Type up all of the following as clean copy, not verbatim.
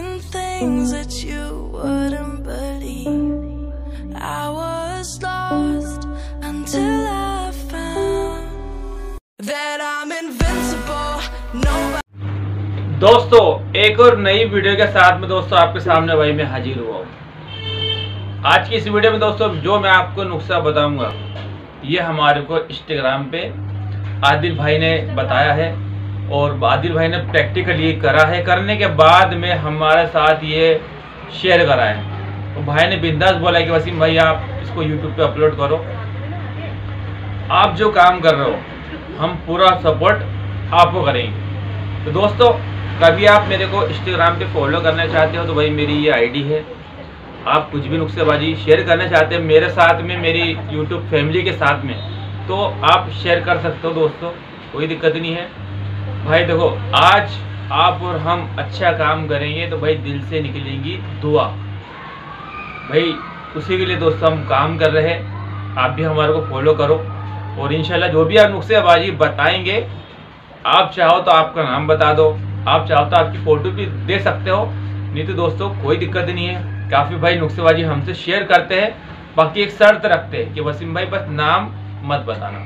seeing things that you wouldn't believe. I was lost until I found that I'm invincible. Nobody. दोस्तों, एक और नई video के साथ में दोस्तों आपके सामने भाई मैं हाजिर हुआ हूँ। आज की इस वीडियो में दोस्तों जो मैं आपको नुस्खा बताऊंगा ये हमारे को इंस्टाग्राम पे आदिल भाई ने बताया है और आदिल भाई ने प्रैक्टिकली करा है। करने के बाद में हमारे साथ ये शेयर करा है। तो भाई ने बिंदास बोला कि वसीम भाई आप इसको यूट्यूब पे अपलोड करो। आप जो काम कर रहे हो हम पूरा सपोर्ट आपको करेंगे। तो दोस्तों कभी आप मेरे को इंस्टाग्राम पे फॉलो करना चाहते हो तो भाई मेरी ये आईडी है। आप कुछ भी नुस्खेबाजी शेयर करना चाहते हैं मेरे साथ में, मेरी यूट्यूब फैमिली के साथ में, तो आप शेयर कर सकते हो दोस्तों, कोई दिक्कत नहीं है। भाई देखो आज आप और हम अच्छा काम करेंगे तो भाई दिल से निकलेंगी दुआ। भाई उसी के लिए दोस्तों हम काम कर रहे हैं। आप भी हमारे को फॉलो करो और इंशाल्लाह जो भी आप नुस्खेबाजी बताएंगे, आप चाहो तो आपका नाम बता दो, आप चाहो तो आपकी फ़ोटो भी दे सकते हो, नहीं तो दोस्तों कोई दिक्कत नहीं है। काफ़ी भाई नुस्खेबाजी हमसे शेयर करते हैं, बाकी एक शर्त रखते हैं कि वसीम भाई बस नाम मत बताना।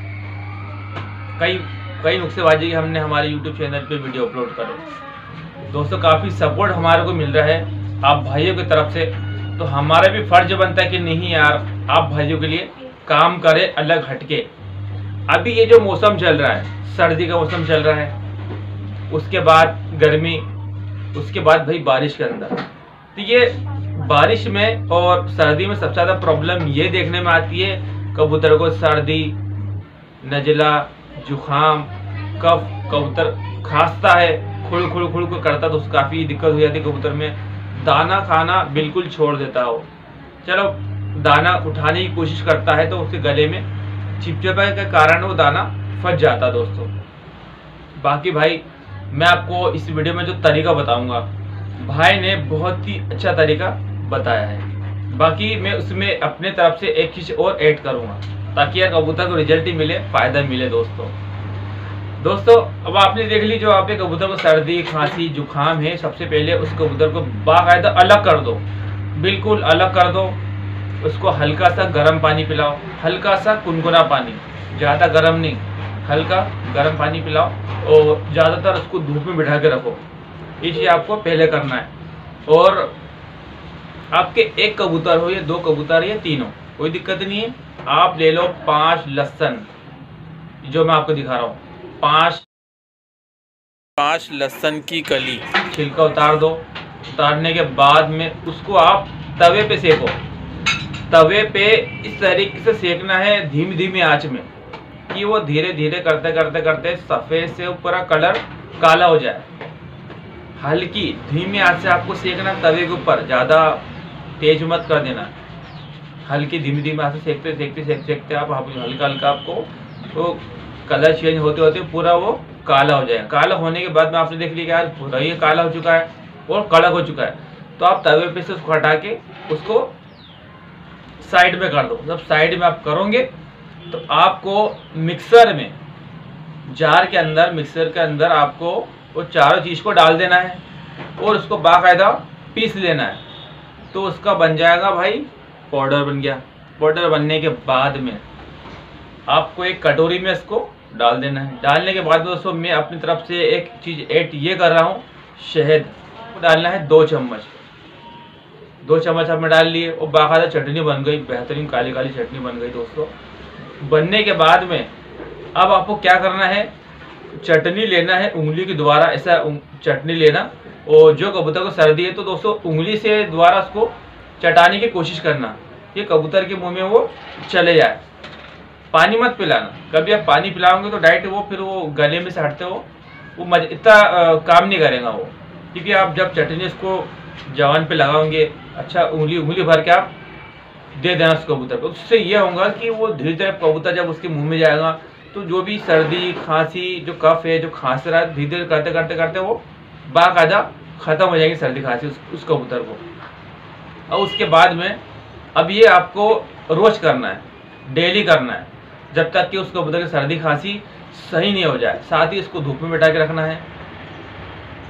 कई नुस्खेबाजी हमने हमारे YouTube चैनल पे वीडियो अपलोड करे। दोस्तों काफ़ी सपोर्ट हमारे को मिल रहा है आप भाइयों की तरफ से, तो हमारा भी फर्ज बनता है कि नहीं यार आप भाइयों के लिए काम करें अलग हटके। अभी ये जो मौसम चल रहा है, सर्दी का मौसम चल रहा है, उसके बाद गर्मी, उसके बाद भाई बारिश के अंदर, तो ये बारिश में और सर्दी में सबसे ज़्यादा प्रॉब्लम ये देखने में आती है कबूतर को सर्दी, नज़ला, जुखाम, कफ, कबूतर खांसता है, खुड़ खुड़ करता, तो काफ़ी दिक्कत हो जाती है कबूतर में। दाना खाना बिल्कुल छोड़ देता हो, चलो दाना उठाने की कोशिश करता है तो उसके गले में चिपचिपा के कारण वो दाना फंस जाता दोस्तों। बाकी भाई मैं आपको इस वीडियो में जो तरीका बताऊंगा भाई ने बहुत ही अच्छा तरीका बताया है। बाकी मैं उसमें अपने तरफ से एक चीज़ और ऐड करूंगा ताकि यार कबूतर को रिजल्ट ही मिले, फ़ायदा मिले दोस्तों अब आपने देख ली जो आपके कबूतर को सर्दी, खांसी, जुखाम है, सबसे पहले उस कबूतर को बाकायदा अलग कर दो, बिल्कुल अलग कर दो। उसको हल्का सा गर्म पानी पिलाओ, हल्का सा गुनगुना पानी, ज़्यादा गर्म नहीं, हल्का गर्म पानी पिलाओ और ज़्यादातर उसको धूप में बिठा के रखो। ये चीज़ आपको पहले करना है। और आपके एक कबूतर हो या दो कबूतर या तीनों, कोई दिक्कत नहीं है। आप ले लो 5 लहसुन, जो मैं आपको दिखा रहा हूँ, 5 लहसुन की कली, छिलका उतार दो। उतारने के बाद में उसको आप तवे पे सेको। तवे पे इस तरीके से सेकना है धीमी आंच में कि वो धीरे धीरे करते सफ़ेद से पूरा कलर काला हो जाए। हल्की धीमी आंच से आपको सेकना तवे के ऊपर, ज़्यादा तेज मत कर देना। हल्की धीमी आंच से सेकते आप हल्का आपको तो कलर चेंज होते पूरा वो काला हो जाएगा। काला होने के बाद में आपने देख लिया यार पूरा ये काला हो चुका है और कड़क हो चुका है, तो आप तवे पे से उसको हटा के उसको साइड में कर दो। जब साइड में आप करोगे तो आपको मिक्सर में, जार के अंदर, मिक्सर के अंदर आपको वो चारों चीज़ को डाल देना है और उसको बाकायदा पीस लेना है। तो उसका बन जाएगा भाई पाउडर बन गया। पाउडर बनने के बाद में आपको एक कटोरी में इसको डाल देना है। डालने के बाद दोस्तों मैं अपनी तरफ से एक चीज़ ऐड ये कर रहा हूँ, शहद डालना है 2 चम्मच। 2 चम्मच आपने डाल लिए और बाकायदा चटनी बन गई, बेहतरीन काली चटनी बन गई दोस्तों। बनने के बाद में अब आपको क्या करना है, चटनी लेना है उंगली के द्वारा, ऐसा चटनी लेना। और जो कबूतर को सर्दी है तो दोस्तों उंगली से द्वारा उसको चटाने की कोशिश करना, ये कबूतर के मुंह में वो चले जाए। पानी मत पिलाना, कभी आप पानी पिलाओगे तो डायरेक्ट वो फिर वो गले में से हटते हो वो इतना काम नहीं करेगा वो। क्योंकि आप जब चटनी इसको जवान पे लगाओगे, अच्छा उंगली भर के आप दे देना उस कबूतर को, उससे ये होगा कि वो धीरे धीरे कबूतर जब उसके मुंह में जाएगा तो जो भी सर्दी, खांसी, जो कफ है, जो खांस रहा है, धीरे धीरे करते वो बाकायदा ख़त्म हो जाएगी सर्दी खांसी उस कबूतर को। और उसके बाद में अब ये आपको रोज़ करना है, डेली करना है, जब तक कि उस कबूतर की सर्दी खांसी सही नहीं हो जाए। साथ ही इसको धूप में बैठा के रखना है।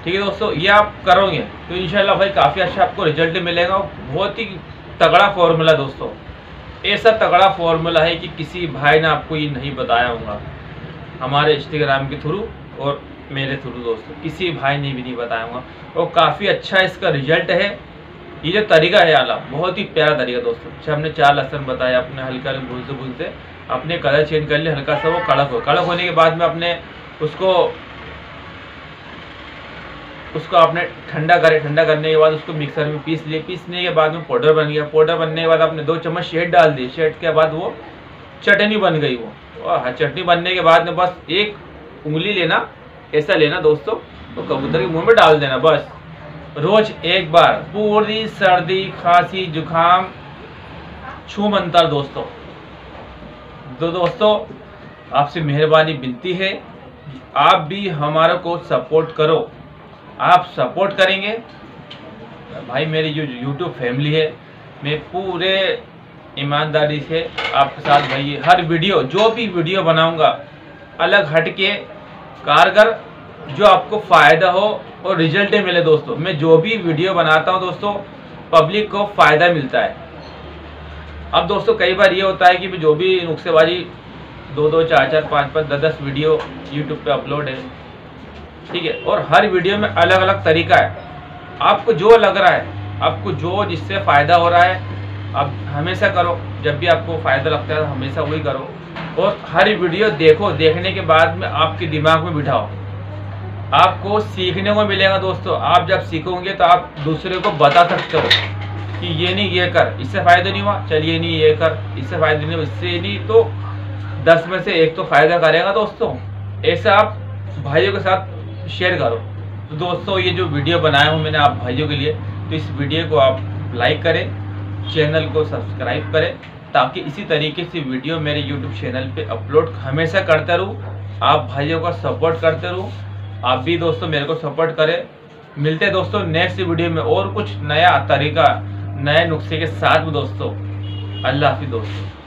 ठीक है दोस्तों, ये आप करोगे तो इंशाल्लाह भाई काफ़ी अच्छा आपको रिजल्ट मिलेगा। बहुत ही तगड़ा फॉर्मूला दोस्तों, ऐसा तगड़ा फॉर्मूला है कि किसी भाई ने आपको ये नहीं बताया होगा हमारे इंस्टाग्राम के थ्रू और मेरे थ्रू दोस्तों, किसी भाई ने भी नहीं बताया होगा। और काफ़ी अच्छा इसका रिजल्ट है। ये जो तरीका है आला बहुत ही प्यारा तरीका दोस्तों। अच्छा, हमने 4 लहसुन बताया, अपने हल्का भूनते भूनते अपने कलर चेंज कर लिया, हल्का सा वो कड़क होने के बाद में अपने उसको आपने ठंडा करने के बाद उसको मिक्सर में पीस लिए। पीसने के बाद में पाउडर बन गया। पाउडर बनने के बाद आपने 2 चम्मच शहद डाल दी। शहद के बाद वो चटनी बन गई। वो चटनी बनने के बाद में बस एक उंगली लेना, ऐसा लेना दोस्तों, तो कबूतर के मुंह में डाल देना बस। रोज एक बार, पूरी सर्दी खांसी जुकाम छू मंतर दोस्तों। तो दोस्तों आपसे मेहरबानी विनती है, आप भी हमारे को सपोर्ट करो। आप सपोर्ट करेंगे भाई, मेरी जो यूट्यूब फैमिली है, मैं पूरे ईमानदारी से आपके साथ भाई हर वीडियो, जो भी वीडियो बनाऊंगा अलग हटके कारगर, जो आपको फ़ायदा हो और रिजल्ट मिले दोस्तों। मैं जो भी वीडियो बनाता हूं दोस्तों, पब्लिक को फ़ायदा मिलता है। अब दोस्तों कई बार ये होता है कि मैं जो भी नुस्खेबाजी 2-2, 4-4, 5-5, 10-10 वीडियो यूट्यूब पे अपलोड है, ठीक है, और हर वीडियो में अलग अलग तरीका है। आपको जो लग रहा है, आपको जो जिससे फ़ायदा हो रहा है, आप हमेशा करो। जब भी आपको फ़ायदा लगता है हमेशा वही करो। और हर वीडियो देखो, देखने के बाद में आपके दिमाग में बिठाओ, आपको सीखने को मिलेगा दोस्तों। आप जब सीखोगे तो आप दूसरे को बता सकते हो कि ये नहीं ये कर, इससे फ़ायदा नहीं हुआ, चल ये नहीं ये कर, इससे फ़ायदा नहीं हुआ, इससे नहीं, तो 10 में से 1 तो फ़ायदा करेगा दोस्तों। ऐसा आप भाइयों के साथ शेयर करो। तो दोस्तों ये जो वीडियो बनाया हूँ मैंने आप भाइयों के लिए, तो इस वीडियो को आप लाइक करें, चैनल को सब्सक्राइब करें, ताकि इसी तरीके से वीडियो मेरे यूट्यूब चैनल पे अपलोड हमेशा करता रहूँ। आप भाइयों का सपोर्ट करते रहूँ, आप भी दोस्तों मेरे को सपोर्ट करें। मिलते हैं दोस्तों नेक्स्ट वीडियो में और कुछ नया तरीका, नए नुस्खे के साथ में दोस्तों। अल्लाह हाफिज़ दोस्तों।